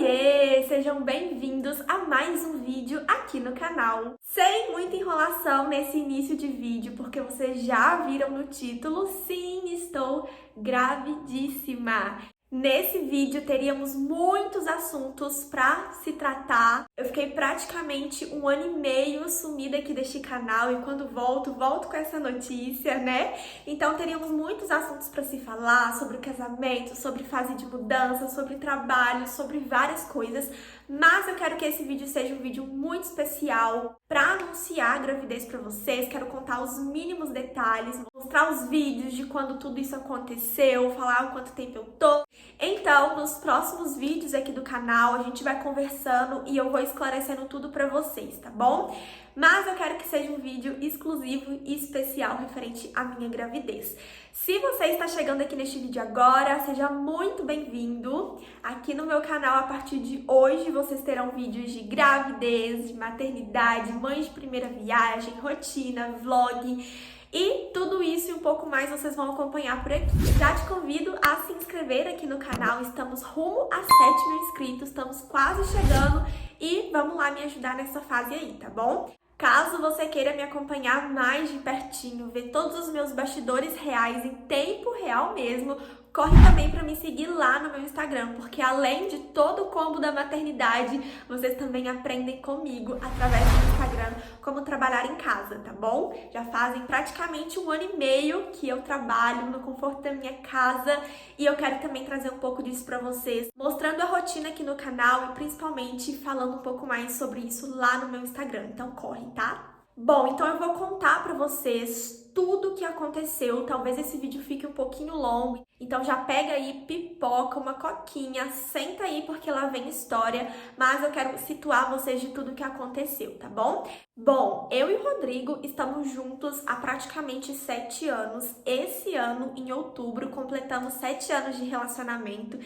Oiê! Sejam bem-vindos a mais um vídeo aqui no canal. Sem muita enrolação nesse início de vídeo, porque vocês já viram no título, sim, estou gravidíssima! Nesse vídeo teríamos muitos assuntos para se tratar. Eu fiquei praticamente 1 ano e meio sumida aqui deste canal e quando volto com essa notícia, né? Então teríamos muitos assuntos para se falar sobre o casamento, sobre fase de mudança, sobre trabalho, sobre várias coisas. Mas eu quero que esse vídeo seja um vídeo muito especial para anunciar a gravidez para vocês. Quero contar os mínimos detalhes, mostrar os vídeos de quando tudo isso aconteceu, falar o quanto tempo eu tô. Então, nos próximos vídeos aqui do canal, a gente vai conversando e eu vou esclarecendo tudo pra vocês, tá bom? Mas eu quero que seja um vídeo exclusivo e especial referente à minha gravidez. Se você está chegando aqui neste vídeo agora, seja muito bem-vindo. Aqui no meu canal, a partir de hoje, vocês terão vídeos de gravidez, de maternidade, mãe de primeira viagem, rotina, vlog. E tudo isso e um pouco mais vocês vão acompanhar por aqui. Já te convido a se inscrever aqui no canal, estamos rumo a 7.000 inscritos, estamos quase chegando e vamos lá me ajudar nessa fase aí, tá bom? Caso você queira me acompanhar mais de pertinho, ver todos os meus bastidores reais em tempo real mesmo, corre também para me seguir lá no meu Instagram, porque além de todo o combo da maternidade, vocês também aprendem comigo através do Instagram como trabalhar em casa, tá bom? Já fazem praticamente 1 ano e meio que eu trabalho no conforto da minha casa e eu quero também trazer um pouco disso para vocês, mostrando a rotina aqui no canal e principalmente falando um pouco mais sobre isso lá no meu Instagram. Então corre, tá? Bom, então eu vou contar pra vocês tudo o que aconteceu. Talvez esse vídeo fique um pouquinho longo, então já pega aí pipoca, uma coquinha, senta aí porque lá vem história, mas eu quero situar vocês de tudo o que aconteceu, tá bom? Bom, eu e o Rodrigo estamos juntos há praticamente 7 anos. Esse ano, em outubro, completamos 7 anos de relacionamento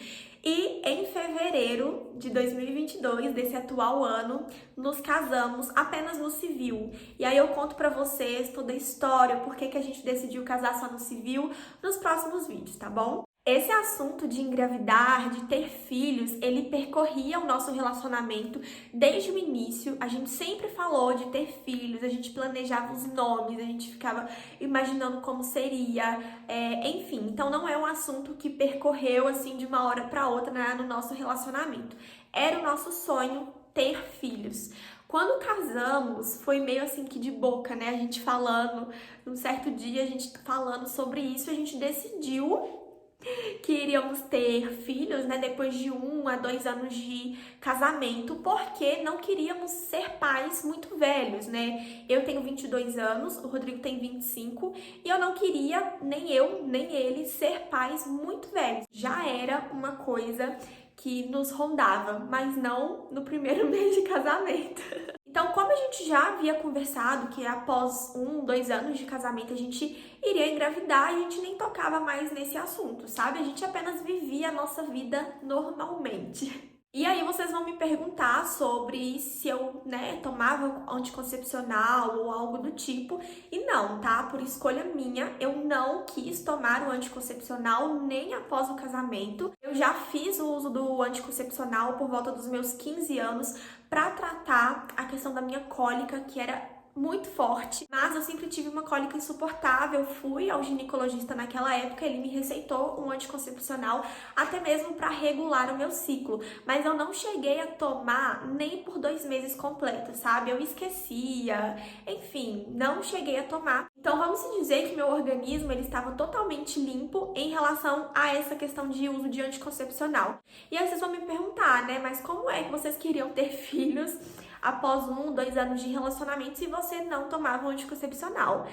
e em fevereiro de 2022, desse atual ano, nos casamos apenas no civil. E aí eu conto pra vocês toda a história, por que a gente decidiu casar só no civil, nos próximos vídeos, tá bom? Esse assunto de engravidar, de ter filhos, ele percorria o nosso relacionamento desde o início. A gente sempre falou de ter filhos, a gente planejava os nomes, a gente ficava imaginando como seria, enfim. Então não é um assunto que percorreu assim de uma hora para outra, né, no nosso relacionamento. Era o nosso sonho ter filhos. Quando casamos, foi meio assim que de boca, né? A gente falando, num certo dia a gente falando sobre isso, a gente decidiu que iríamos ter filhos, né, depois de 1 a 2 anos de casamento, porque não queríamos ser pais muito velhos, né? Eu tenho 22 anos, o Rodrigo tem 25, e eu não queria, nem eu, nem ele, ser pais muito velhos. Já era uma coisa que nos rondava, mas não no primeiro mês de casamento. Então, como a gente já havia conversado que após 1, 2 anos de casamento a gente iria engravidar, a gente nem tocava mais nesse assunto, sabe? A gente apenas vivia a nossa vida normalmente. E aí vocês vão me perguntar sobre se eu, né, tomava anticoncepcional ou algo do tipo. E não, tá? Por escolha minha, eu não quis tomar o anticoncepcional nem após o casamento. Eu já fiz o uso do anticoncepcional por volta dos meus 15 anos para tratar a questão da minha cólica, que era muito forte, mas eu sempre tive uma cólica insuportável. Fui ao ginecologista naquela época, ele me receitou um anticoncepcional até mesmo para regular o meu ciclo, mas eu não cheguei a tomar nem por 2 meses completos, sabe? Eu esquecia, enfim, não cheguei a tomar. Então vamos dizer que meu organismo ele estava totalmente limpo em relação a essa questão de uso de anticoncepcional. E aí vocês vão me perguntar, né? Mas como é que vocês queriam ter filhos após 1, 2 anos de relacionamento se você não tomava o anticoncepcional?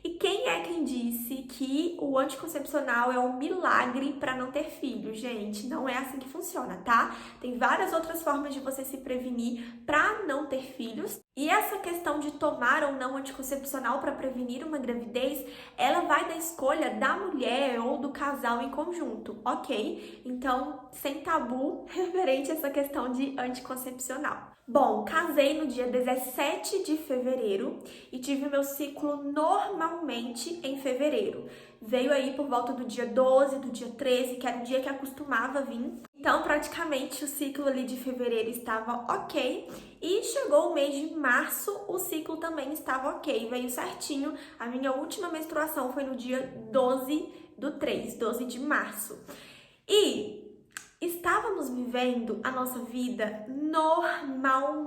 E quem é quem disse que o anticoncepcional é um milagre para não ter filho, gente? Não é assim que funciona, tá? Tem várias outras formas de você se prevenir para não ter filhos. E essa questão de tomar ou não anticoncepcional para prevenir uma gravidez, ela vai da escolha da mulher ou do casal em conjunto, ok? Então, sem tabu referente a essa questão de anticoncepcional. Bom, casei no dia 17 de fevereiro e tive o meu ciclo normalmente em fevereiro. Veio aí por volta do dia 12, do dia 13, que era o dia que acostumava vir. Então, praticamente, o ciclo ali de fevereiro estava ok. E chegou o mês de março, o ciclo também estava ok. Veio certinho. A minha última menstruação foi no dia 12/3, 12 de março. E estávamos vivendo a nossa vida normalmente.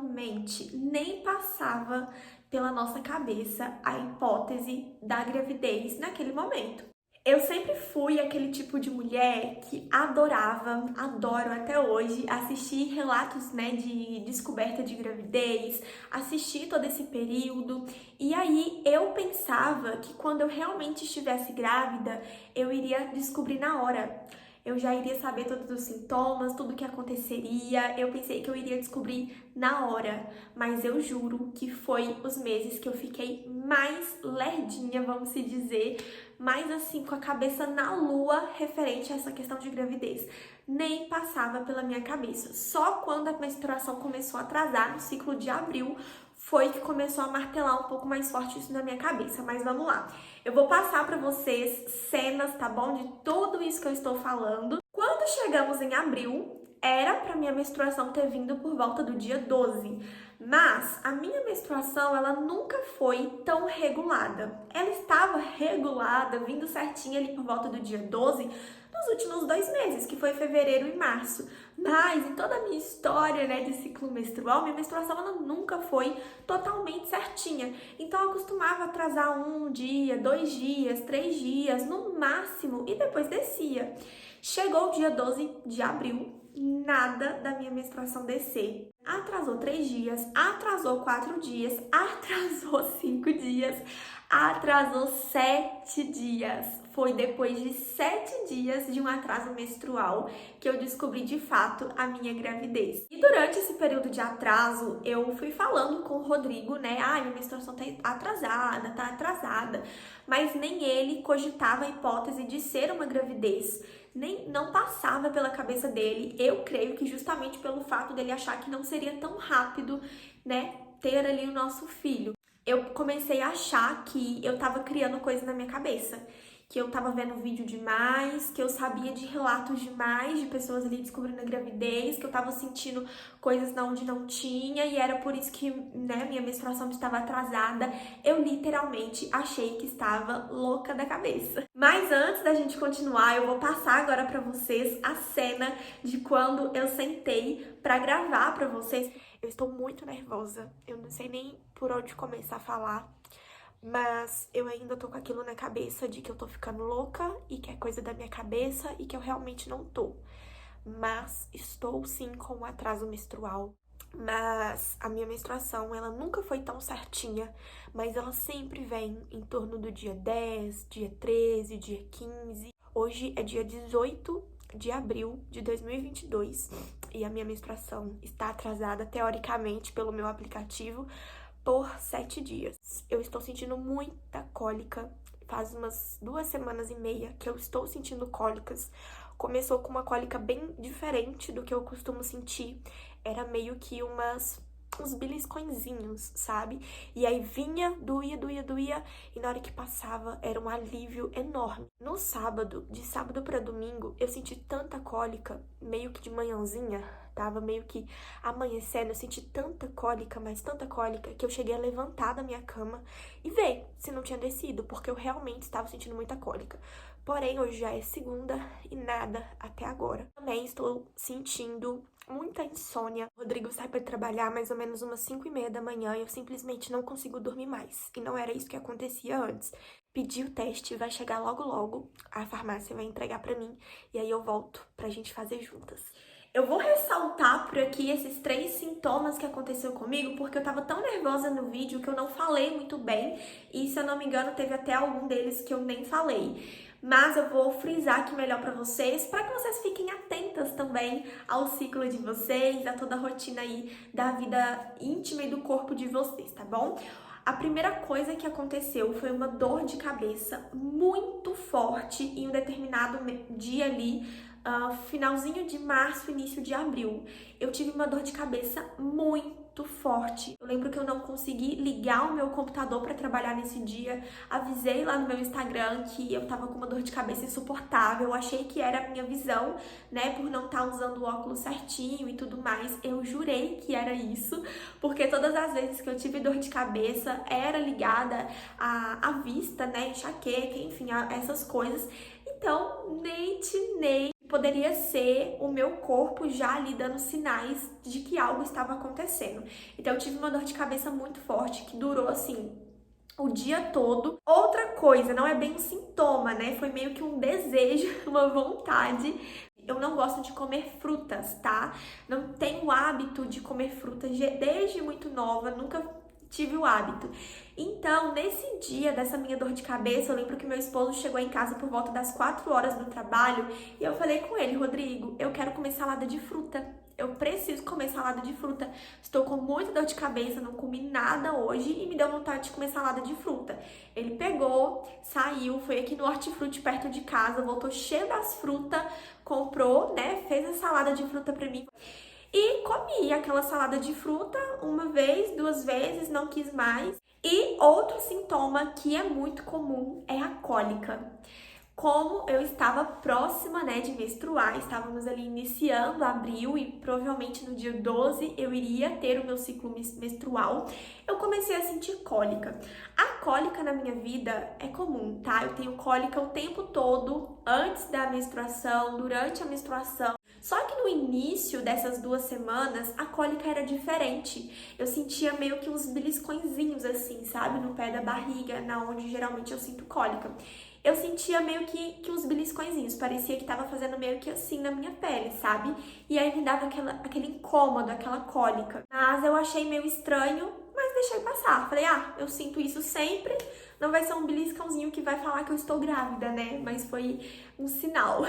Nem passava pela nossa cabeça a hipótese da gravidez naquele momento. Eu sempre fui aquele tipo de mulher que adorava, adoro até hoje, assistir relatos, né, de descoberta de gravidez, assistir todo esse período. E aí eu pensava que quando eu realmente estivesse grávida, eu iria descobrir na hora. Eu já iria saber todos os sintomas, tudo o que aconteceria. Eu pensei que eu iria descobrir na hora, mas eu juro que foi os meses que eu fiquei mais lerdinha, vamos se dizer, mais assim com a cabeça na lua referente a essa questão de gravidez. Nem passava pela minha cabeça. Só quando a menstruação começou a atrasar, no ciclo de abril, foi que começou a martelar um pouco mais forte isso na minha cabeça. Mas vamos lá. Eu vou passar para vocês cenas, tá bom? De tudo isso que eu estou falando. Quando chegamos em abril, era para minha menstruação ter vindo por volta do dia 12. Mas a minha menstruação, ela nunca foi tão regulada. Ela estava regulada, vindo certinha ali por volta do dia 12, nos últimos 2 meses, que foi fevereiro e março. Mas em toda a minha história, né, de ciclo menstrual, minha menstruação ela nunca foi totalmente certinha. Então eu costumava atrasar 1 dia, 2 dias, 3 dias, no máximo, e depois descia. Chegou o dia 12 de abril, nada da minha menstruação descer. Atrasou 3 dias, atrasou 4 dias, atrasou 5 dias, atrasou 7 dias. Foi depois de 7 dias de um atraso menstrual que eu descobri de fato a minha gravidez. E durante esse período de atraso, eu fui falando com o Rodrigo, né? Minha menstruação tá atrasada. Mas nem ele cogitava a hipótese de ser uma gravidez. Nem não passava pela cabeça dele. Eu creio que justamente pelo fato dele achar que não seria tão rápido, né, ter ali o nosso filho. Eu comecei a achar que eu tava criando coisa na minha cabeça, que eu tava vendo vídeo demais, que eu sabia de relatos demais de pessoas ali descobrindo a gravidez, que eu tava sentindo coisas onde não tinha e era por isso que, né, minha menstruação estava atrasada. Eu literalmente achei que estava louca da cabeça. Mas antes da gente continuar, eu vou passar agora pra vocês a cena de quando eu sentei pra gravar pra vocês. Eu estou muito nervosa, eu não sei nem por onde começar a falar. Mas eu ainda tô com aquilo na cabeça de que eu tô ficando louca e que é coisa da minha cabeça e que eu realmente não tô. Mas estou sim com um atraso menstrual. Mas a minha menstruação, ela nunca foi tão certinha, mas ela sempre vem em torno do dia 10, dia 13, dia 15. Hoje é dia 18 de abril de 2022 e a minha menstruação está atrasada, teoricamente, pelo meu aplicativo, por 7 dias. Eu estou sentindo muita cólica. Faz umas 2 semanas e meia que eu estou sentindo cólicas. Começou com uma cólica bem diferente do que eu costumo sentir. Era meio que uns beliscõezinhos, sabe? E aí vinha, doía, e na hora que passava era um alívio enorme. No sábado, de sábado para domingo, eu senti tanta cólica, meio que de manhãzinha, tava meio que amanhecendo, eu senti tanta cólica, mas tanta cólica, que eu cheguei a levantar da minha cama e ver se não tinha descido, porque eu realmente estava sentindo muita cólica. Porém, hoje já é segunda e nada até agora. Também estou sentindo muita insônia. O Rodrigo sai para trabalhar mais ou menos umas 5:30 da manhã e eu simplesmente não consigo dormir mais. E não era isso que acontecia antes. Pedi o teste, vai chegar logo logo, a farmácia vai entregar para mim e aí eu volto pra gente fazer juntas. Eu vou ressaltar por aqui esses 3 sintomas que aconteceu comigo, porque eu tava tão nervosa no vídeo que eu não falei muito bem, e se eu não me engano teve até algum deles que eu nem falei. Mas eu vou frisar aqui melhor pra vocês, para que vocês fiquem atentas também ao ciclo de vocês, a toda a rotina aí da vida íntima e do corpo de vocês, tá bom? A primeira coisa que aconteceu foi uma dor de cabeça muito forte em um determinado dia ali finalzinho de março, início de abril. Eu tive uma dor de cabeça muito forte. Eu lembro que eu não consegui ligar o meu computador para trabalhar nesse dia. Avisei lá no meu Instagram que eu tava com uma dor de cabeça insuportável. Eu achei que era a minha visão, né, por não estar usando o óculos certinho e tudo mais. Eu jurei que era isso, porque todas as vezes que eu tive dor de cabeça era ligada à vista, né, enxaqueca, enfim, a essas coisas. Então, nem poderia ser o meu corpo já ali dando sinais de que algo estava acontecendo. Então eu tive uma dor de cabeça muito forte que durou assim o dia todo. Outra coisa, não é bem um sintoma, né? Foi meio que um desejo, uma vontade. Eu não gosto de comer frutas, tá? Não tenho o hábito de comer frutas desde muito nova, nunca tive o hábito. Então, nesse dia dessa minha dor de cabeça, eu lembro que meu esposo chegou em casa por volta das 4 horas do trabalho e eu falei com ele: Rodrigo, eu quero comer salada de fruta. Eu preciso comer salada de fruta. Estou com muita dor de cabeça, não comi nada hoje e me deu vontade de comer salada de fruta. Ele pegou, saiu, foi aqui no Hortifruti perto de casa, voltou cheio das frutas, comprou, né, fez a salada de fruta pra mim. E comi aquela salada de fruta uma vez, 2 vezes, não quis mais. E outro sintoma que é muito comum é a cólica. Como eu estava próxima, né, de menstruar, estávamos ali iniciando abril e provavelmente no dia 12 eu iria ter o meu ciclo menstrual, eu comecei a sentir cólica. A cólica na minha vida é comum, tá? Eu tenho cólica o tempo todo, antes da menstruação, durante a menstruação. Só que no início dessas 2 semanas, a cólica era diferente. Eu sentia meio que uns beliscõezinhos assim, sabe? No pé da barriga, na onde geralmente eu sinto cólica. Eu sentia meio que uns beliscõezinhos, parecia que tava fazendo meio que assim na minha pele, sabe? E aí me dava aquele incômodo, aquela cólica. Mas eu achei meio estranho, mas deixei passar. Falei, eu sinto isso sempre, não vai ser um beliscãozinho que vai falar que eu estou grávida, né? Mas foi um sinal.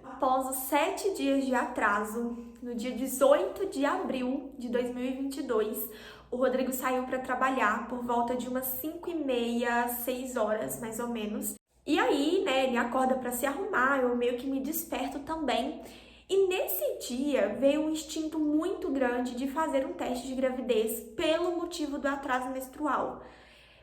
Após os 7 dias de atraso, no dia 18 de abril de 2022, o Rodrigo saiu para trabalhar por volta de umas 5h30, 6 horas, mais ou menos. E aí, né, ele acorda para se arrumar, eu meio que me desperto também. E nesse dia veio um instinto muito grande de fazer um teste de gravidez pelo motivo do atraso menstrual.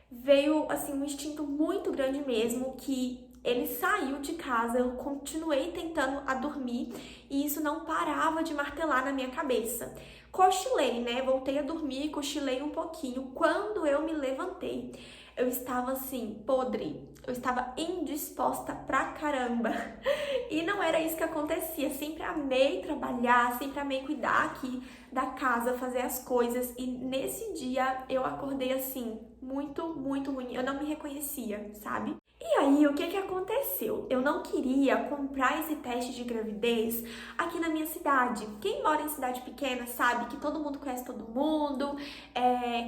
Veio, assim, um instinto muito grande mesmo, que ele saiu de casa, eu continuei tentando a dormir e isso não parava de martelar na minha cabeça. Cochilei, né? Voltei a dormir, cochilei um pouquinho. Quando eu me levantei, eu estava assim, podre. Eu estava indisposta pra caramba. E não era isso que acontecia. Sempre amei trabalhar, sempre amei cuidar aqui da casa, fazer as coisas. E nesse dia eu acordei assim, muito, muito ruim. Eu não me reconhecia, sabe? E aí, o que aconteceu? Eu não queria comprar esse teste de gravidez aqui na minha cidade. Quem mora em cidade pequena sabe que todo mundo conhece todo mundo,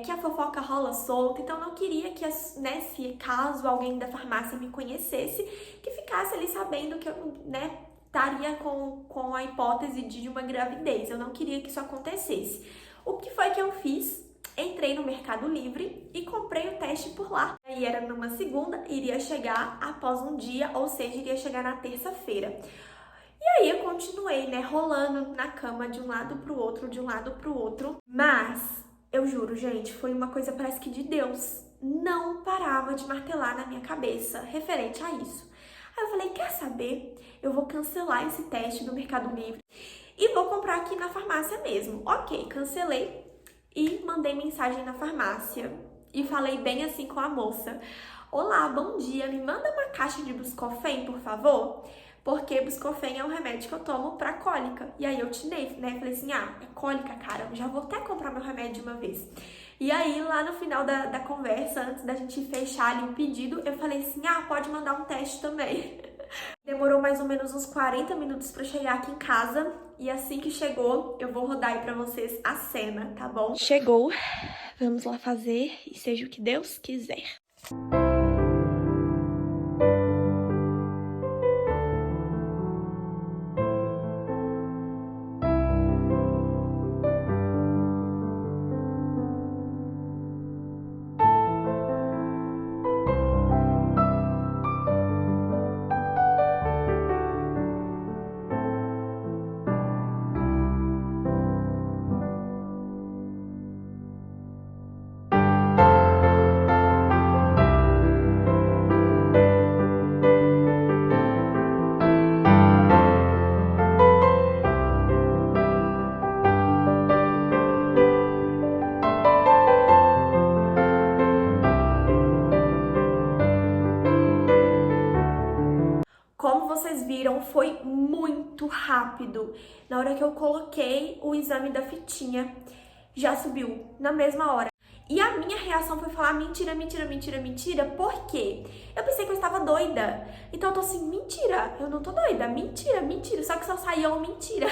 que a fofoca rola solta. Então, eu não queria que, né, se caso alguém da farmácia me conhecesse, que ficasse ali sabendo que eu, né, estaria com a hipótese de uma gravidez. Eu não queria que isso acontecesse. O que foi que eu fiz? Entrei no Mercado Livre e comprei o teste por lá. E era numa segunda, iria chegar após um dia, ou seja, iria chegar na terça-feira. E aí eu continuei, né, rolando na cama de um lado pro outro, de um lado pro outro. Mas, eu juro, gente, foi uma coisa parece que de Deus. Não parava de martelar na minha cabeça referente a isso. Aí eu falei, quer saber? Eu vou cancelar esse teste do Mercado Livre e vou comprar aqui na farmácia mesmo. Ok, cancelei. E mandei mensagem na farmácia e falei bem assim com a moça: Olá, bom dia, me manda uma caixa de Buscofen, por favor? Porque Buscofen é um remédio que eu tomo pra cólica. E aí eu tinei, né? Falei assim, é cólica, cara, já vou até comprar meu remédio de uma vez. E aí, lá no final da conversa, antes da gente fechar ali o pedido, eu falei assim, pode mandar um teste também. Demorou mais ou menos uns 40 minutos pra chegar aqui em casa. E assim que chegou, eu vou rodar aí pra vocês a cena, tá bom? Chegou, vamos lá fazer e seja o que Deus quiser. Então foi muito rápido. Na hora que eu coloquei o exame da fitinha, já subiu na mesma hora. E a minha reação foi falar mentira, mentira, mentira, mentira, por quê? Eu pensei que eu estava doida. Então eu tô assim, mentira, eu não tô doida, mentira, mentira. Só que só saiu uma mentira.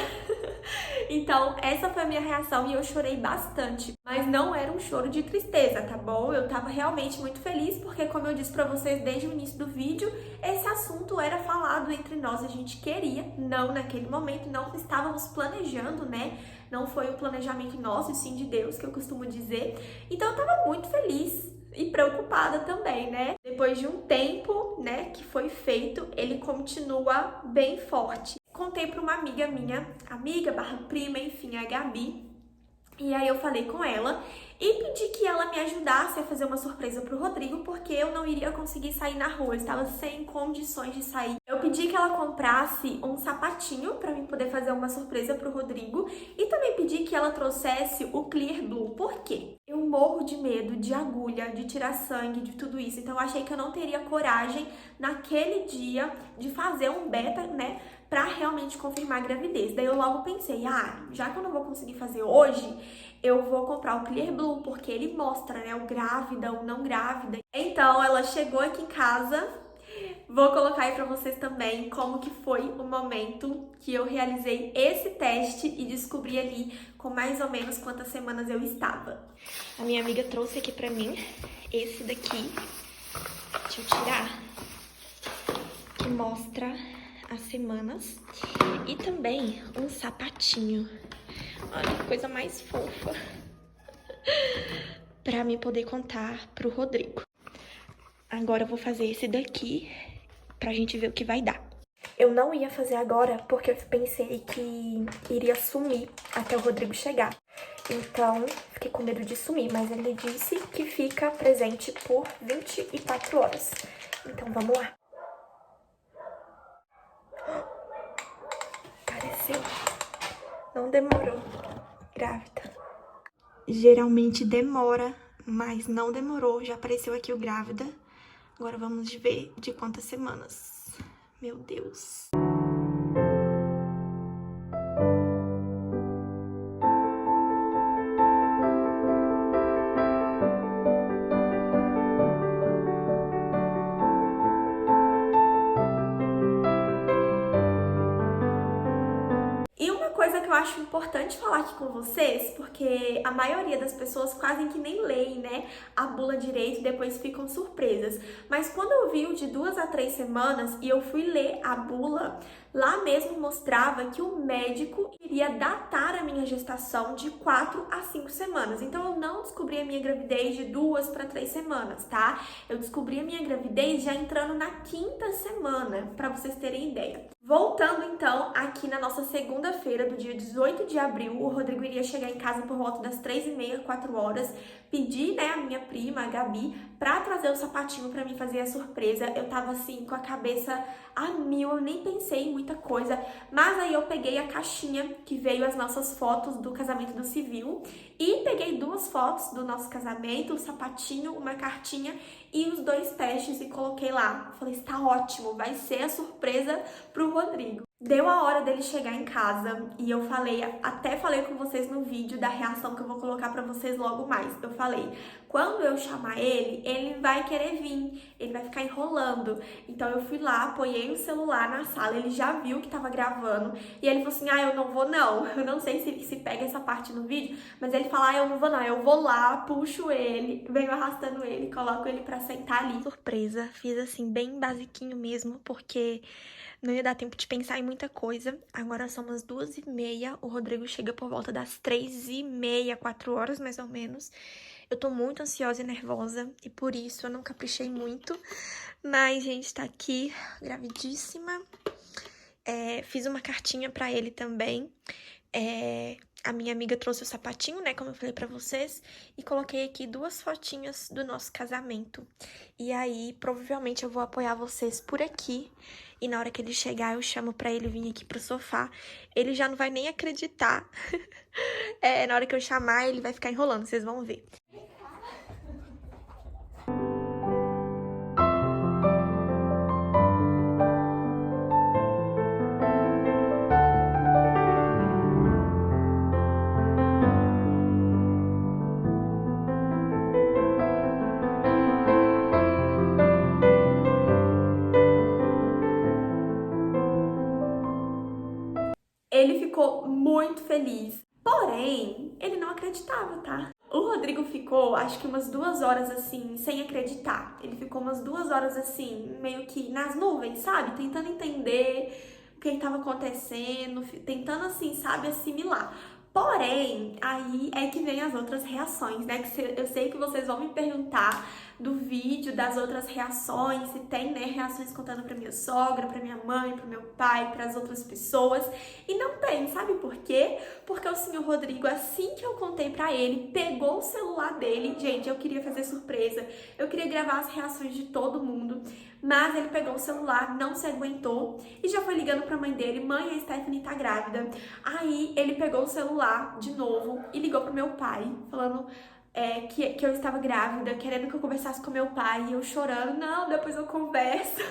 Então essa foi a minha reação e eu chorei bastante. Mas não era um choro de tristeza, tá bom? Eu tava realmente muito feliz porque, como eu disse pra vocês desde o início do vídeo, esse assunto era falado entre nós, a gente queria, não naquele momento, não estávamos planejando, né? Não foi o planejamento nosso, e sim de Deus, que eu costumo dizer. Então eu tava muito feliz e preocupada também, né? Depois de um tempo, né, que foi feito, ele continua bem forte. Contei pra uma amiga minha, amiga barra prima, enfim, a Gabi. E aí eu falei com ela e pedi que ela me ajudasse a fazer uma surpresa pro Rodrigo, porque eu não iria conseguir sair na rua, eu estava sem condições de sair. Eu pedi que ela comprasse um sapatinho pra mim poder fazer uma surpresa pro Rodrigo e também pedi que ela trouxesse o Clear Blue. Por quê? Eu morro de medo de agulha, de tirar sangue, de tudo isso. Então eu achei que eu não teria coragem naquele dia de fazer um beta, né, pra realmente confirmar a gravidez. Daí eu logo pensei, já que eu não vou conseguir fazer hoje, eu vou comprar o Clear Blue, porque ele mostra, né, o grávida, o não grávida. Então ela chegou aqui em casa, vou colocar aí pra vocês também como que foi o momento que eu realizei esse teste e descobri ali com mais ou menos quantas semanas eu estava. A minha amiga trouxe aqui pra mim esse daqui, deixa eu tirar, que mostra as semanas e também um sapatinho. Olha que coisa mais fofa pra mim poder contar pro Rodrigo. Agora eu vou fazer esse daqui pra gente ver o que vai dar. Eu não ia fazer agora porque eu pensei que iria sumir até o Rodrigo chegar. Então, fiquei com medo de sumir, mas ele disse que fica presente por 24 horas. Então, vamos lá. Apareceu. Não demorou. Grávida. Geralmente demora, mas não demorou. Já apareceu aqui o grávida. Agora vamos ver de quantas semanas. Meu Deus. E uma coisa que eu acho importante falar aqui com vocês, porque a maioria das pessoas quase que nem leem, né, a bula direito e depois ficam surpresas. Mas quando eu vi o de 2 a 3 semanas e eu fui ler a bula, lá mesmo mostrava que o médico iria datar a minha gestação de 4 a 5 semanas. Então eu não descobri a minha gravidez de 2 para 3 semanas, tá? Eu descobri a minha gravidez já entrando na 5ª semana, para vocês terem ideia. Voltando então aqui na nossa segunda-feira, do dia 18 de abril, o Rodrigo iria chegar em casa por volta das 3h30, 4 horas. Pedi, né, a minha prima, a Gabi, pra trazer o sapatinho pra mim fazer a surpresa. Eu tava assim, com a cabeça a mil, eu nem pensei em muita coisa. Mas aí eu peguei a caixinha que veio as nossas fotos do casamento do civil e peguei 2 fotos do nosso casamento, o sapatinho, uma cartinha e os 2 testes e coloquei lá. Falei, está ótimo, vai ser a surpresa pro Rodrigo. Deu a hora dele chegar em casa e eu falei, até falei com vocês no vídeo da reação que eu vou colocar pra vocês logo mais. Eu falei, quando eu chamar ele, ele vai querer vir, ele vai ficar enrolando. Então eu fui lá, apoiei o celular na sala, ele já viu que tava gravando e ele falou assim, eu não vou não. Eu não sei se pega essa parte no vídeo, mas ele fala, eu não vou não, eu vou lá, puxo ele, venho arrastando ele, coloco ele pra sentar ali. Surpresa, fiz assim bem basiquinho mesmo, porque não ia dar tempo de pensar em muita coisa. Agora são umas 2h30, o Rodrigo chega por volta das 3h30, 4 horas mais ou menos. Eu tô muito ansiosa e nervosa e por isso eu não caprichei muito. Mas, gente, tá aqui, gravidíssima. Fiz uma cartinha pra ele também. A minha amiga trouxe o sapatinho, né, como eu falei pra vocês, e coloquei aqui 2 fotinhas do nosso casamento. E aí, provavelmente eu vou apoiar vocês por aqui, e na hora que ele chegar, eu chamo pra ele vir aqui pro sofá. Ele já não vai nem acreditar. Na hora que eu chamar, ele vai ficar enrolando, vocês vão ver. feliz. Porém, ele não acreditava, tá? O Rodrigo ficou, acho que umas 2 horas assim, sem acreditar. Ele ficou umas 2 horas assim, meio que nas nuvens, sabe? Tentando entender o que estava acontecendo, tentando assim, sabe, assimilar. Porém, aí é que vem as outras reações, né? Que eu sei que vocês vão me perguntar do vídeo, das outras reações, se tem, né, reações contando pra minha sogra, pra minha mãe, pro meu pai, pras outras pessoas. E não tem, sabe por quê? Porque o senhor Rodrigo, assim que eu contei pra ele, pegou o celular dele. Gente, eu queria fazer surpresa, eu queria gravar as reações de todo mundo, mas ele pegou o celular, não se aguentou e já foi ligando pra mãe dele: mãe, a Stephanie tá grávida. Aí ele pegou o celular de novo e ligou pro meu pai, falando que eu estava grávida, querendo que eu conversasse com meu pai, e eu chorando: não, depois eu converso.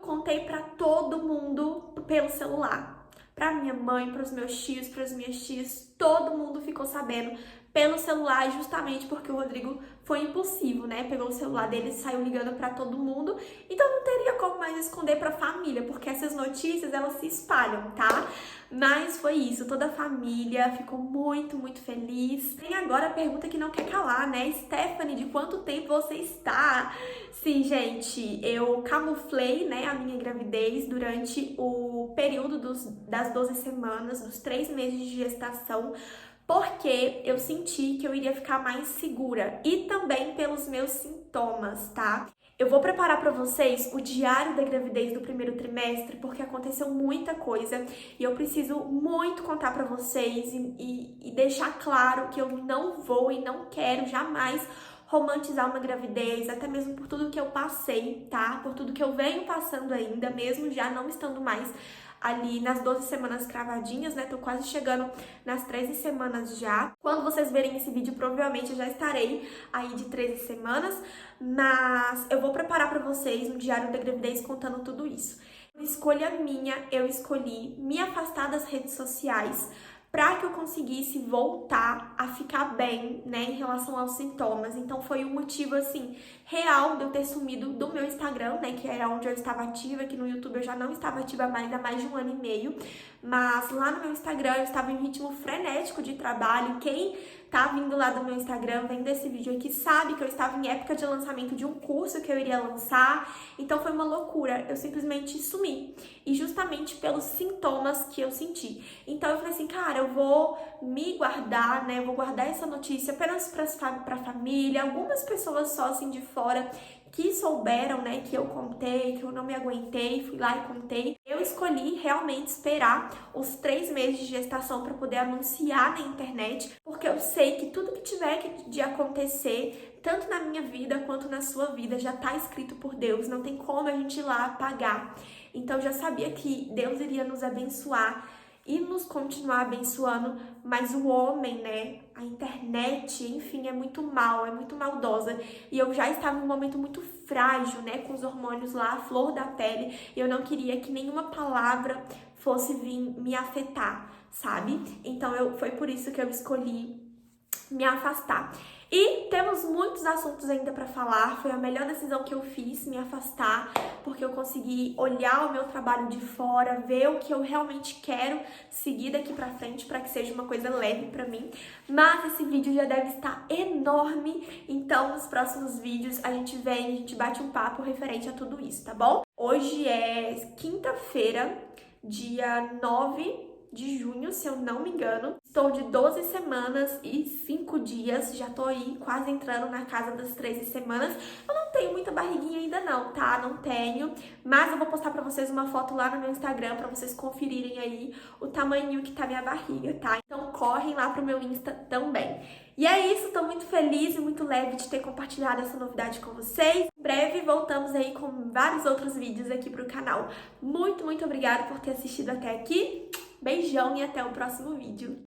Contei pra todo mundo pelo celular. Pra minha mãe, pros meus tios, pras minhas tias, todo mundo ficou sabendo pelo celular, justamente porque o Rodrigo foi impulsivo, né? Pegou o celular dele e saiu ligando pra todo mundo. Então não teria como mais esconder pra família, porque essas notícias, elas se espalham, tá? Mas foi isso, toda a família ficou muito, muito feliz. Tem agora a pergunta que não quer calar, né? Stephanie, de quanto tempo você está? Sim, gente, eu camuflei, né, a minha gravidez durante o período das 12 semanas, dos 3 meses de gestação, porque eu senti que eu iria ficar mais segura e também pelos meus sintomas, tá? Eu vou preparar para vocês o diário da gravidez do primeiro trimestre, porque aconteceu muita coisa e eu preciso muito contar para vocês e deixar claro que eu não vou e não quero jamais romantizar uma gravidez, até mesmo por tudo que eu passei, tá? Por tudo que eu venho passando ainda, mesmo já não estando mais ali nas 12 semanas cravadinhas, né? Tô quase chegando nas 13 semanas já. Quando vocês verem esse vídeo, provavelmente eu já estarei aí de 13 semanas, mas eu vou preparar pra vocês um diário da gravidez contando tudo isso. Escolha minha, eu escolhi me afastar das redes sociais para que eu conseguisse voltar a ficar bem, né, em relação aos sintomas. Então foi um motivo, assim, real de eu ter sumido do meu Instagram, né, que era onde eu estava ativa, que no YouTube eu já não estava ativa mais, há mais de 1 ano e meio, mas lá no meu Instagram eu estava em ritmo frenético de trabalho. Quem tá vindo lá do meu Instagram, vendo esse vídeo aqui, sabe que eu estava em época de lançamento de um curso que eu iria lançar, então foi uma loucura, eu simplesmente sumi, e justamente pelos sintomas que eu senti. Então eu falei assim, cara, eu vou me guardar, né, eu vou guardar essa notícia apenas pra família, algumas pessoas só assim de fora que souberam, né, que eu contei, que eu não me aguentei, fui lá e contei. Eu escolhi realmente esperar os 3 meses de gestação para poder anunciar na internet, porque eu sei que tudo que tiver de acontecer, tanto na minha vida quanto na sua vida, já tá escrito por Deus, não tem como a gente ir lá apagar. Então eu já sabia que Deus iria nos abençoar e nos continuar abençoando, mas o homem, né, a internet, enfim, é muito mal, é muito maldosa. E eu já estava num momento muito frágil, né, com os hormônios lá, a flor da pele, e eu não queria que nenhuma palavra fosse vir me afetar, sabe? Então foi por isso que eu escolhi me afastar. E temos muitos assuntos ainda para falar. Foi a melhor decisão que eu fiz, me afastar, porque eu consegui olhar o meu trabalho de fora, ver o que eu realmente quero seguir daqui para frente, para que seja uma coisa leve para mim. Mas esse vídeo já deve estar enorme, então nos próximos vídeos a gente vem, a gente bate um papo referente a tudo isso, tá bom? Hoje é quinta-feira, dia 9 de junho, se eu não me engano. Estou de 12 semanas e 5 dias, já tô aí quase entrando na casa das 13 semanas. Eu não tenho muita barriguinha ainda não, tá? Não tenho, mas eu vou postar pra vocês uma foto lá no meu Instagram pra vocês conferirem aí o tamanho que tá minha barriga, tá? Então correm lá pro meu Insta também. E é isso, tô muito feliz e muito leve de ter compartilhado essa novidade com vocês. Em breve voltamos aí com vários outros vídeos aqui pro canal. Muito, muito obrigada por ter assistido até aqui. Beijão e até o próximo vídeo.